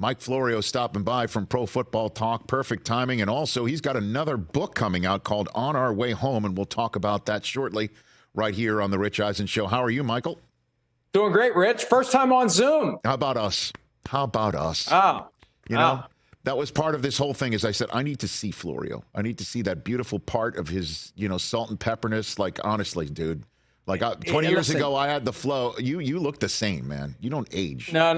Mike Florio stopping by from Pro Football Talk. Perfect timing. And also, he's got another book coming out called On Our Way Home, and we'll talk about that shortly right here on The Rich Eisen Show. How are you, Michael? Doing great, Rich. First time on Zoom. How about us? Oh. You know, that was part of this whole thing. As I said, I need to see Florio. I need to see that beautiful part of his, salt and pepperness. Like, honestly, dude. Like 20 years ago, I had the flow. You look the same, man. You don't age. No.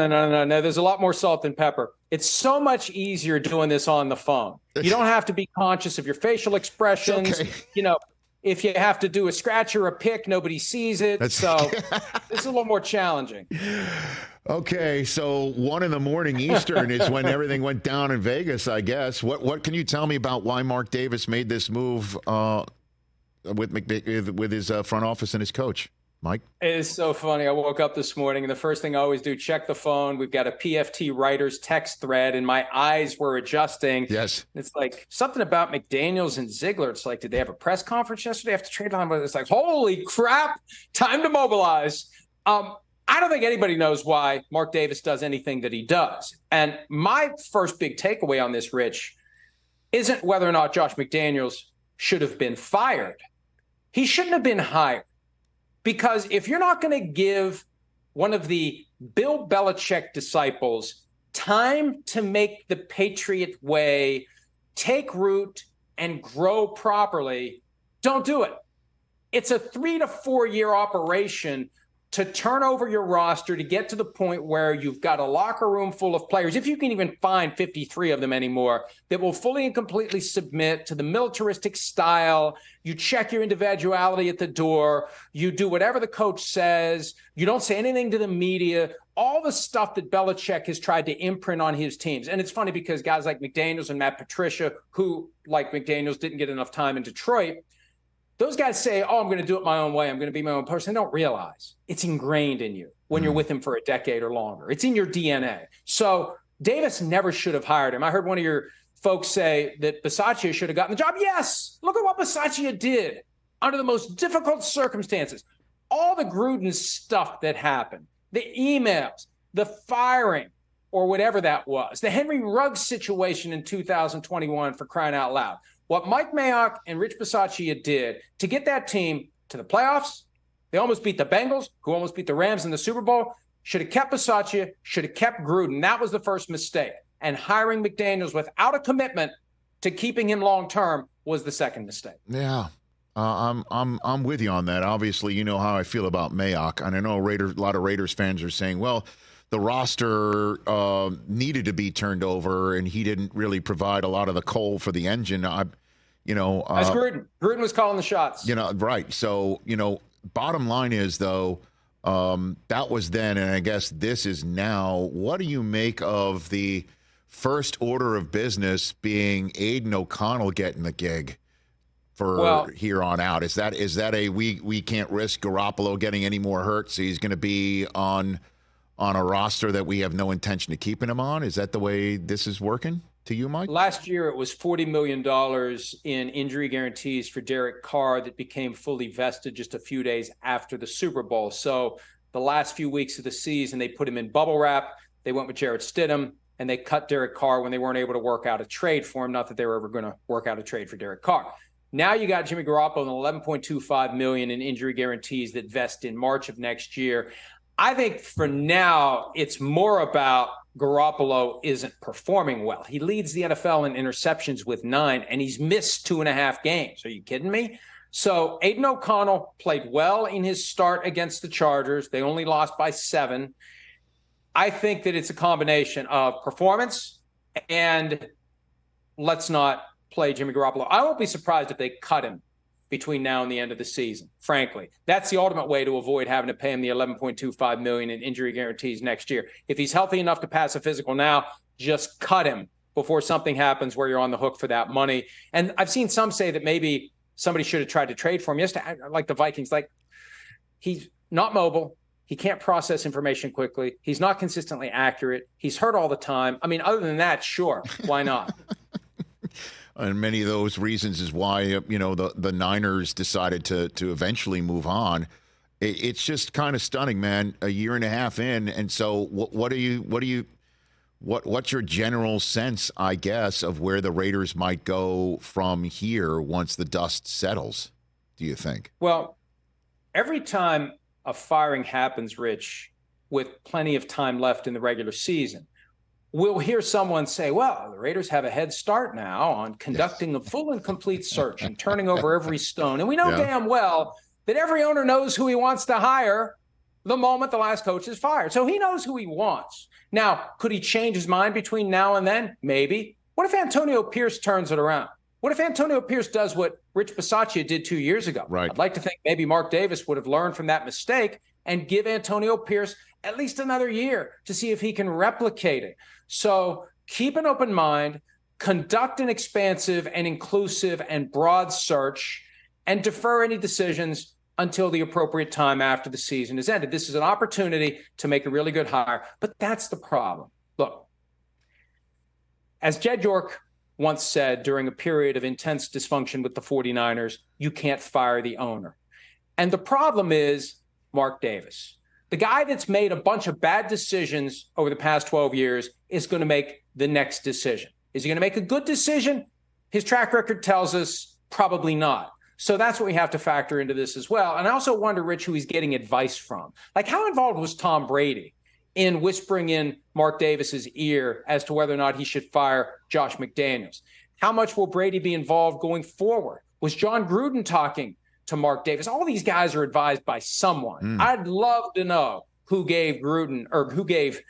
There's a lot more salt and pepper. It's so much easier doing this on the phone. You don't have to be conscious of your facial expressions. Okay. If you have to do a scratch or a pick, nobody sees it. So this is a little more challenging. Okay, so 1 a.m. Eastern is when everything went down in Vegas, I guess. What can you tell me about why Mark Davis made this move with his front office and his coach, Mike? It is so funny. I woke up this morning, and the first thing I always do, check the phone. We've got a PFT writers text thread, and my eyes were adjusting. Yes. It's like something about McDaniels and Ziegler. It's like, did they have a press conference yesterday after trade line? But it's like, holy crap, time to mobilize. I don't think anybody knows why Mark Davis does anything that he does. And my first big takeaway on this, Rich, isn't whether or not Josh McDaniels should have been fired. He shouldn't have been hired. Because if you're not going to give one of the Bill Belichick disciples time to make the Patriot way take root and grow properly, don't do it. It's a 3 to 4 year operation to turn over your roster to get to the point where you've got a locker room full of players, if you can even find 53 of them anymore, that will fully and completely submit to the militaristic style. You check your individuality at the door. You do whatever the coach says. You don't say anything to the media. All the stuff that Belichick has tried to imprint on his teams. And it's funny because guys like McDaniels and Matt Patricia, who, like McDaniels, didn't get enough time in Detroit, those guys say, I'm going to do it my own way. I'm going to be my own person. They don't realize it's ingrained in you when you're with him for a decade or longer. It's in your DNA. So Davis never should have hired him. I heard one of your folks say that Bisaccia should have gotten the job. Yes. Look at what Bisaccia did under the most difficult circumstances. All the Gruden stuff that happened, the emails, the firing, or whatever that was, the Henry Ruggs situation in 2021, for crying out loud. What Mike Mayock and Rich Bisaccia did to get that team to the playoffs, they almost beat the Bengals, who almost beat the Rams in the Super Bowl, should have kept Bisaccia, should have kept Gruden. That was the first mistake. And hiring McDaniels without a commitment to keeping him long-term was the second mistake. Yeah. I'm with you on that. Obviously, you know how I feel about Mayock. And I know a lot of Raiders fans are saying, well, the roster needed to be turned over, and he didn't really provide a lot of the coal for the engine. That's Gruden. Gruden was calling the shots. Right. So, bottom line is, though, that was then, and I guess this is now. What do you make of the first order of business being Aiden O'Connell getting the gig for here on out? Is that a we can't risk Garoppolo getting any more hurt, so he's going to be on a roster that we have no intention of keeping him on? Is that the way this is working to you, Mike? Last year, it was $40 million in injury guarantees for Derrick Carr that became fully vested just a few days after the Super Bowl. So the last few weeks of the season, they put him in bubble wrap. They went with Jarrett Stidham, and they cut Derrick Carr when they weren't able to work out a trade for him. Not that they were ever going to work out a trade for Derrick Carr. Now you got Jimmy Garoppolo and $11.25 million in injury guarantees that vest in March of next year. I think for now, it's more about Garoppolo isn't performing well. He leads the NFL in interceptions with 9, and he's missed 2.5 games. Are you kidding me? So Aiden O'Connell played well in his start against the Chargers. They only lost by 7. I think that it's a combination of performance and let's not play Jimmy Garoppolo. I won't be surprised if they cut him between now and the end of the season, frankly. That's the ultimate way to avoid having to pay him the $11.25 million in injury guarantees next year. If he's healthy enough to pass a physical now, just cut him before something happens where you're on the hook for that money. And I've seen some say that maybe somebody should have tried to trade for him yesterday. Like the Vikings, he's not mobile. He can't process information quickly. He's not consistently accurate. He's hurt all the time. I mean, other than that, sure, why not? And many of those reasons is why, the Niners decided to eventually move on. It's just kind of stunning, man. A year and a half in. And so what do you What's your general sense, I guess, of where the Raiders might go from here once the dust settles, do you think? Well, every time a firing happens, Rich, with plenty of time left in the regular season, we'll hear someone say, well, the Raiders have a head start now on conducting a full and complete search and turning over every stone. And we know damn well that every owner knows who he wants to hire the moment the last coach is fired. So he knows who he wants. Now, could he change his mind between now and then? Maybe. What if Antonio Pierce turns it around? What if Antonio Pierce does what Rich Bisaccia did 2 years ago? Right. I'd like to think maybe Mark Davis would have learned from that mistake and give Antonio Pierce at least another year to see if he can replicate it. So keep an open mind, conduct an expansive and inclusive and broad search, and defer any decisions until the appropriate time after the season is ended. This is an opportunity to make a really good hire, but that's the problem. Look, as Jed York once said during a period of intense dysfunction with the 49ers, you can't fire the owner. And the problem is Mark Davis. The guy that's made a bunch of bad decisions over the past 12 years is going to make the next decision. Is he going to make a good decision? His track record tells us probably not. So that's what we have to factor into this as well. And I also wonder, Rich, who he's getting advice from. Like, how involved was Tom Brady in whispering in Mark Davis's ear as to whether or not he should fire Josh McDaniels? How much will Brady be involved going forward? Was John Gruden talking to Mark Davis? All these guys are advised by someone. I'd love to know who gave Gruden or who gave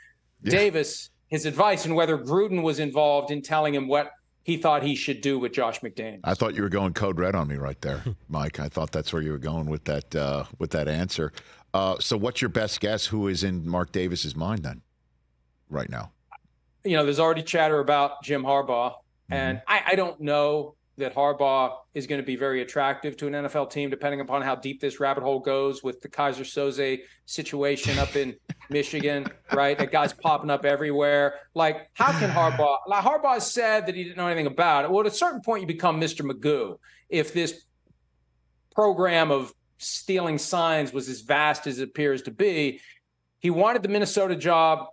Davis his advice and whether Gruden was involved in telling him what he thought he should do with Josh McDaniels. I thought you were going code red on me right there, Mike. I thought that's where you were going with that answer. So what's your best guess who is in Mark Davis's mind then right now? You know, there's already chatter about Jim Harbaugh, and I don't know that Harbaugh is going to be very attractive to an NFL team, depending upon how deep this rabbit hole goes with the Kaiser Soze situation up in Michigan, right? That guy's popping up everywhere. Like, how can Harbaugh? Like, Harbaugh said that he didn't know anything about it. Well, at a certain point, you become Mr. Magoo. If this program of stealing signs was as vast as it appears to be, he wanted the Minnesota job.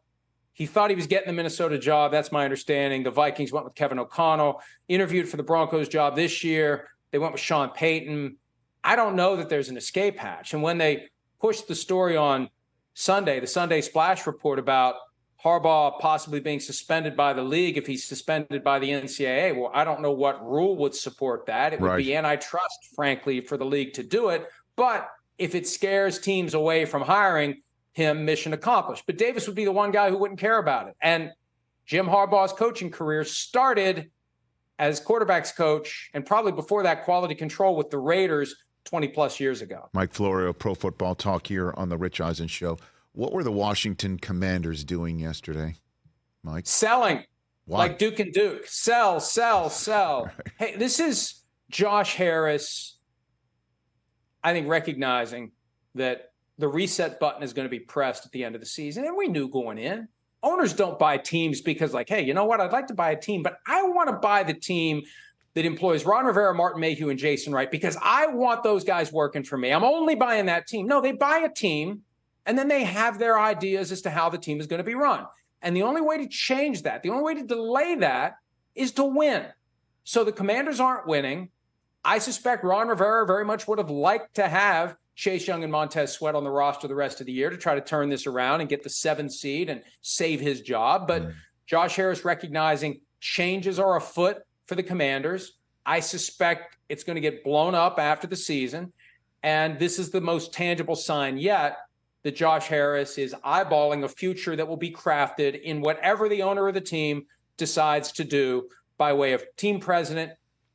He thought he was getting the Minnesota job. That's my understanding. The Vikings went with Kevin O'Connell, interviewed for the Broncos job this year. They went with Sean Payton. I don't know that there's an escape hatch. And when they pushed the story on Sunday, the Sunday Splash report about Harbaugh possibly being suspended by the league if he's suspended by the NCAA, well, I don't know what rule would support that. It would be antitrust, frankly, for the league to do it. But if it scares teams away from hiring him, mission accomplished. But Davis would be the one guy who wouldn't care about it. And Jim Harbaugh's coaching career started as quarterback's coach, and probably before that, quality control with the Raiders 20 plus years ago. Mike Florio, Pro Football Talk here on the Rich Eisen Show. What were the Washington Commanders doing yesterday, Mike? Selling. Why? Like Duke and Duke. Sell, sell, sell. Right. Hey, this is Josh Harris, I think, recognizing that the reset button is going to be pressed at the end of the season. And we knew going in, owners don't buy teams because, like, hey, you know what? I'd like to buy a team, but I want to buy the team that employs Ron Rivera, Martin Mayhew, and Jason Wright because I want those guys working for me. I'm only buying that team. No, they buy a team, and then they have their ideas as to how the team is going to be run. And the only way to change that, the only way to delay that is to win. So the Commanders aren't winning. I suspect Ron Rivera very much would have liked to have Chase Young and Montez Sweat on the roster the rest of the year to try to turn this around and get the 7th seed and save his job. But Josh Harris recognizing changes are afoot for the Commanders. I suspect it's going to get blown up after the season. And this is the most tangible sign yet that Josh Harris is eyeballing a future that will be crafted in whatever the owner of the team decides to do by way of team president,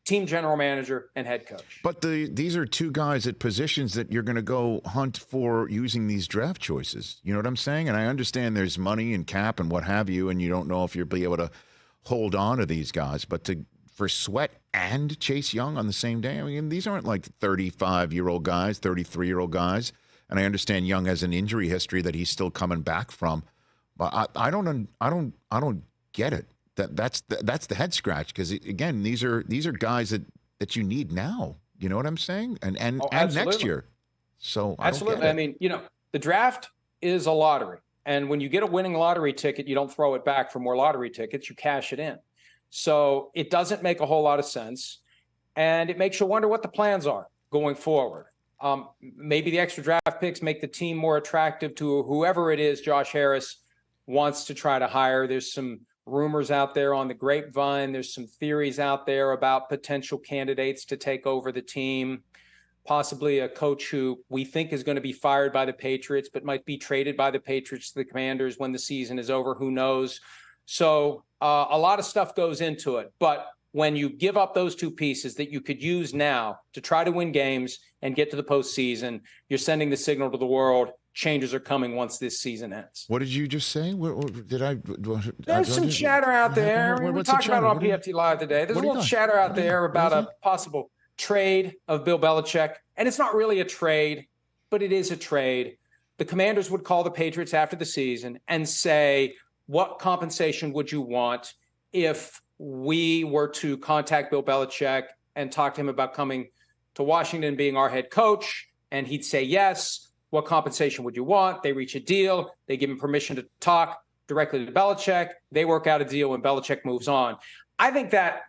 team general manager, and head coach. But these are two guys at positions that you're going to go hunt for using these draft choices. You know what I'm saying? And I understand there's money and cap and what have you, and you don't know if you'll be able to hold on to these guys. But for Sweat and Chase Young on the same day, I mean, these aren't like 35-year-old guys, 33-year-old guys. And I understand Young has an injury history that he's still coming back from. But I don't get it. That's the head scratch because again these are guys that you need now. You know what I'm saying? And next year. So absolutely. I mean, you know, the draft is a lottery. And when you get a winning lottery ticket, you don't throw it back for more lottery tickets, you cash it in. So it doesn't make a whole lot of sense. And it makes you wonder what the plans are going forward. Maybe the extra draft picks make the team more attractive to whoever it is Josh Harris wants to try to hire. There's some rumors out there on the grapevine. There's some theories out there about potential candidates to take over the team. Possibly a coach who we think is going to be fired by the Patriots, but might be traded by the Patriots to the Commanders when the season is over. Who knows? So a lot of stuff goes into it. But when you give up those two pieces that you could use now to try to win games and get to the postseason, you're sending the signal to the world. Changes are coming once this season ends. What did you just say? There's some chatter out there. We talked about it on PFT Live today. There's a little chatter out there about a possible trade of Bill Belichick. And it's not really a trade, but it is a trade. The Commanders would call the Patriots after the season and say, what compensation would you want if we were to contact Bill Belichick and talk to him about coming to Washington and being our head coach? And he'd say yes. What compensation would you want? They reach a deal. They give him permission to talk directly to Belichick. They work out a deal and Belichick moves on. I think that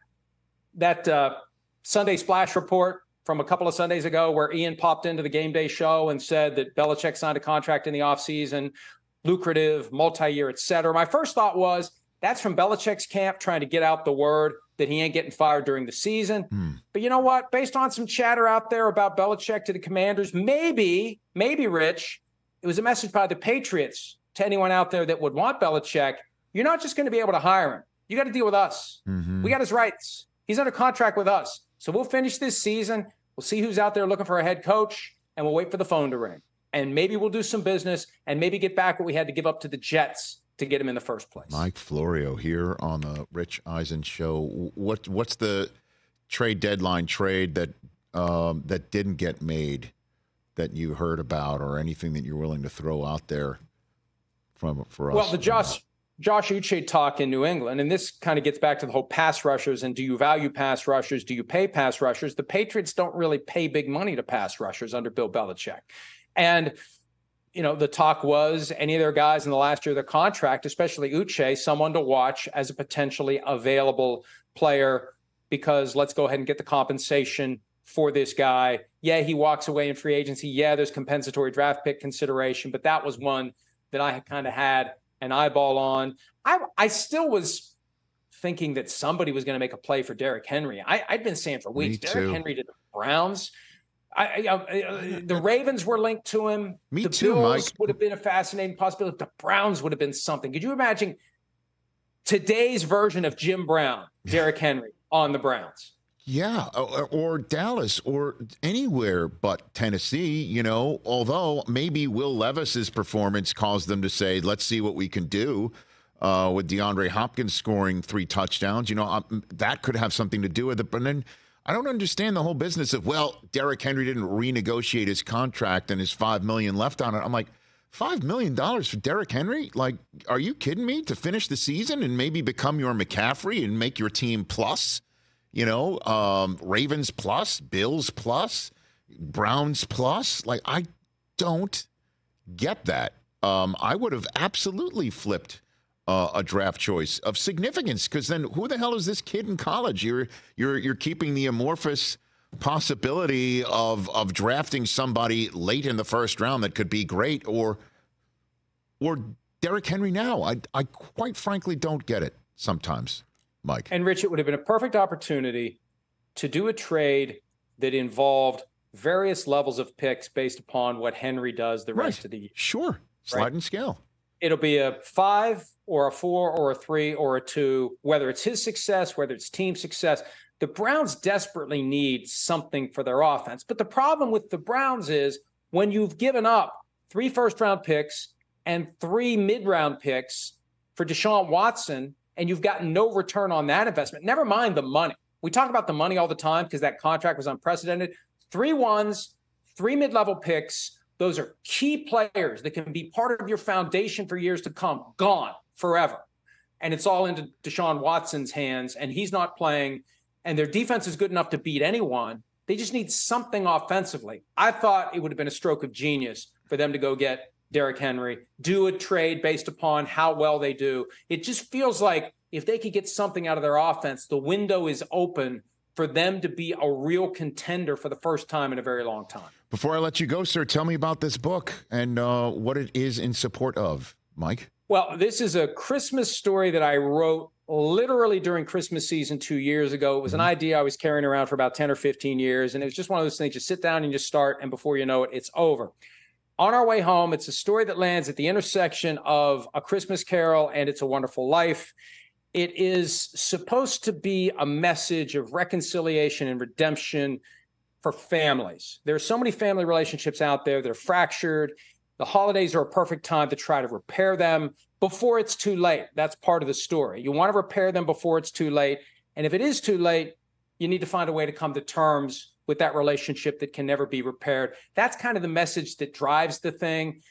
Sunday Splash report from a couple of Sundays ago where Ian popped into the game day show and said that Belichick signed a contract in the offseason, lucrative, multi-year, et cetera. My first thought was that's from Belichick's camp trying to get out the word that he ain't getting fired during the season. But you know what? Based on some chatter out there about Belichick to the Commanders, maybe, Rich, it was a message by the Patriots to anyone out there that would want Belichick. You're not just going to be able to hire him. You got to deal with us. We got his rights. He's under contract with us. So we'll finish this season. We'll see who's out there looking for a head coach, and we'll wait for the phone to ring. And maybe we'll do some business and maybe get back what we had to give up to the Jets to get him in the first place. Mike Florio here on the Rich Eisen Show. What's the trade deadline trade that didn't get made that you heard about, or anything that you're willing to throw out there for us? Well, the Josh Uche talk in New England, and this kind of gets back to the whole pass rushers and do you value pass rushers? Do you pay pass rushers? The Patriots don't really pay big money to pass rushers under Bill Belichick. And the talk was any of their guys in the last year of their contract, especially Uche, someone to watch as a potentially available player, because let's go ahead and get the compensation for this guy. Yeah, he walks away in free agency. Yeah, there's compensatory draft pick consideration, but that was one that I kind of had an eyeball on. I still was thinking that somebody was going to make a play for Derrick Henry. I'd been saying for weeks, Derrick Henry to the Browns. The Ravens were linked to him. The Bills would have been a fascinating possibility. The Browns would have been something. Could you imagine today's version of Jim Brown, Derrick Henry on the Browns? Yeah, or Dallas, or anywhere but Tennessee, although maybe Will Levis's performance caused them to say, let's see what we can do with DeAndre Hopkins scoring 3 touchdowns. That could have something to do with it. But then I don't understand the whole business of, Derrick Henry didn't renegotiate his contract and his $5 million left on it. I'm like, $5 million for Derrick Henry? Like, are you kidding me? To finish the season and maybe become your McCaffrey and make your team plus? Ravens plus, Bills plus, Browns plus. Like, I don't get that. I would have absolutely flipped a draft choice of significance, because then who the hell is this kid in college? You're keeping the amorphous possibility of drafting somebody late in the first round that could be great, or Derrick Henry now. I quite frankly don't get it sometimes, Mike. And Rich, it would have been a perfect opportunity to do a trade that involved various levels of picks based upon what Henry does the rest of the year. Sure. Sliding scale. It'll be a 5 or a 4 or a 3 or a 2, whether it's his success, whether it's team success. The Browns desperately need something for their offense. But the problem with the Browns is when you've given up 3 first-round picks and 3 mid-round picks for Deshaun Watson, and you've gotten no return on that investment, never mind the money. We talk about the money all the time because that contract was unprecedented. 3 ones, 3 mid-level picks. Those are key players that can be part of your foundation for years to come. Gone forever. And it's all into Deshaun Watson's hands, and he's not playing, and their defense is good enough to beat anyone. They just need something offensively. I thought it would have been a stroke of genius for them to go get Derrick Henry, do a trade based upon how well they do. It just feels like if they could get something out of their offense, the window is open for them to be a real contender for the first time in a very long time. Before I let you go, sir, tell me about this book and what it is in support of, Mike. Well, this is a Christmas story that I wrote literally during Christmas season 2 years ago. It was an idea I was carrying around for about 10 or 15 years. And it was just one of those things, you sit down and you start, and before you know it, it's over. On our way home, it's a story that lands at the intersection of A Christmas Carol and It's a Wonderful Life. It is supposed to be a message of reconciliation and redemption for families. There are so many family relationships out there that are fractured. The holidays are a perfect time to try to repair them before it's too late. That's part of the story. You want to repair them before it's too late. And if it is too late, you need to find a way to come to terms with that relationship that can never be repaired. That's kind of the message that drives the thing.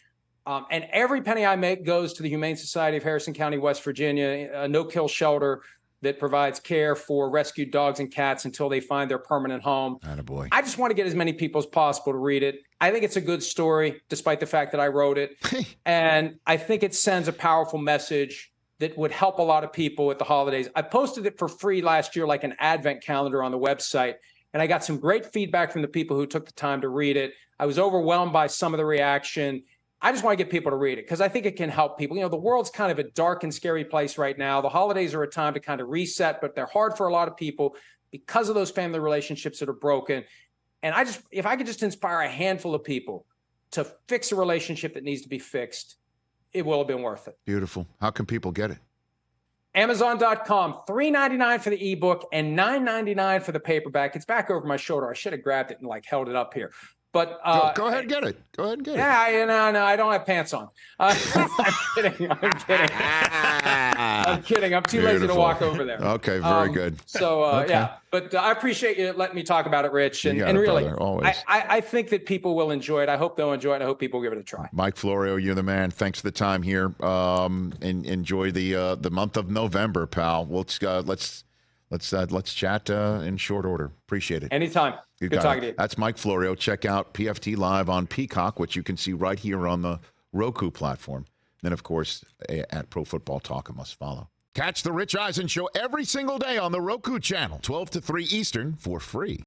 And every penny I make goes to the Humane Society of Harrison County, West Virginia, a no-kill shelter that provides care for rescued dogs and cats until they find their permanent home. Attaboy. I just want to get as many people as possible to read it. I think it's a good story, despite the fact that I wrote it. And I think it sends a powerful message that would help a lot of people at the holidays. I posted it for free last year, like an advent calendar on the website. And I got some great feedback from the people who took the time to read it. I was overwhelmed by some of the reaction. I just want to get people to read it because I think it can help people. You know, the world's kind of a dark and scary place right now. The holidays are a time to kind of reset, but they're hard for a lot of people because of those family relationships that are broken. And if I could just inspire a handful of people to fix a relationship that needs to be fixed, it will have been worth it. Beautiful. How can people get it? Amazon.com, $3.99 for the ebook and $9.99 for the paperback. It's back over my shoulder. I should have grabbed it and held it up here. But go ahead and get it. Go ahead and get it. Yeah, no, I don't have pants on. I'm kidding. I'm kidding. I'm too lazy to walk over there. Okay, very good. So, okay. Yeah. But I appreciate you letting me talk about it, Rich. And really, brother, always. I think that people will enjoy it. I hope they'll enjoy it. I hope people give it a try. Mike Florio, you're the man. Thanks for the time here. And enjoy the month of November, pal. Let's chat in short order. Appreciate it. Anytime. Good talking to you. That's Mike Florio. Check out PFT Live on Peacock, which you can see right here on the Roku platform. Then, of course, at Pro Football Talk, a must follow. Catch the Rich Eisen Show every single day on the Roku channel, 12 to 3 Eastern, for free.